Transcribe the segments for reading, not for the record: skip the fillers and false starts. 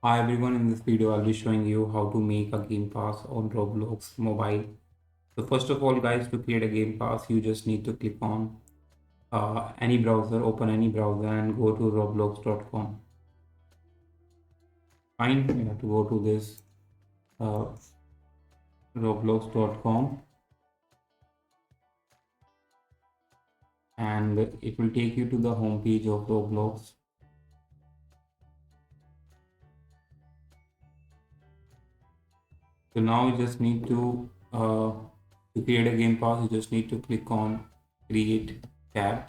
Hi everyone, in this video I'll be showing you how to make a game pass on Roblox mobile. So first of all guys, to create a game pass you just need to click on any browser, open any browser and go to roblox.com. Fine, you have to go to this uh, roblox.com and it will take you to the home page of Roblox. So now you just need to create a game pass, you just need to click on create tab.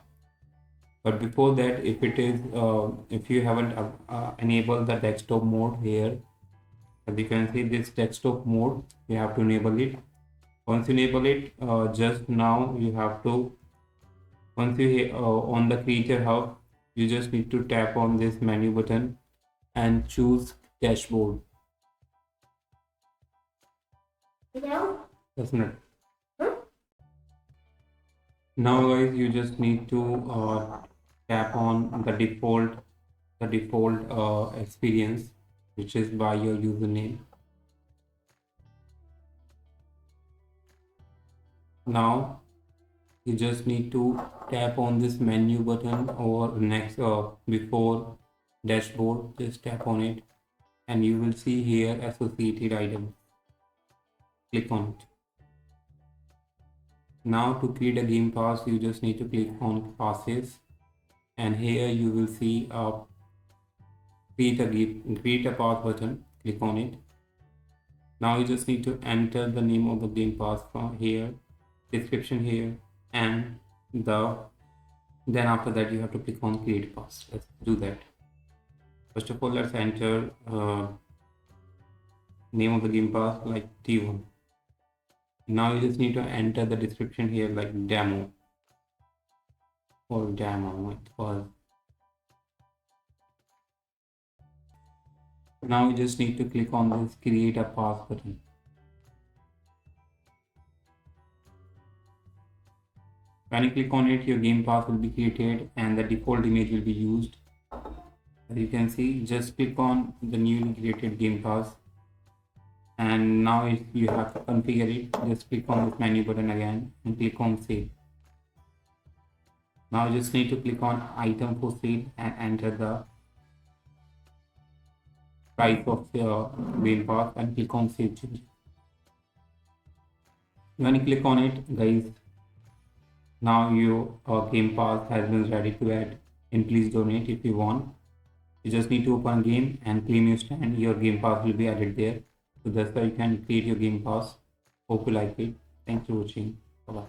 But before that, if you haven't enabled the desktop mode here, as you can see this desktop mode, you have to enable it. Once you enable it, just now you have to, once you on the creator hub, you just need to tap on this menu button and choose dashboard. That's not. Now guys, you just need to tap on the default experience, which is by your username. Now you just need to tap on this menu button or next before dashboard, just tap on it and you will see here associated items. Click on it. Now to create a game pass, you just need to click on passes and here you will see create a pass button. Click on it. Now you just need to enter the name of the game pass from here, description here, and then after that you have to click on create pass. Let's do that. First of all, let's enter name of the game pass like T1. Now you just need to enter the description here like demo or demo it was. Now you just need to click on this create a pass button. When you click on it, your game pass will be created and the default image will be used. As you can see, just click on the newly created game pass and now if you have to configure it, just click on this menu button again and click on save. Now you just need to click on item for sale and enter the price of the game pass and click on save change. When you click on it guys, now your game pass has been ready to add and please donate if you want. You just need to open game and claim your stand. Your game pass will be added there. So that's why you can create your game pass. Hope you like it. Thanks for watching. Bye bye.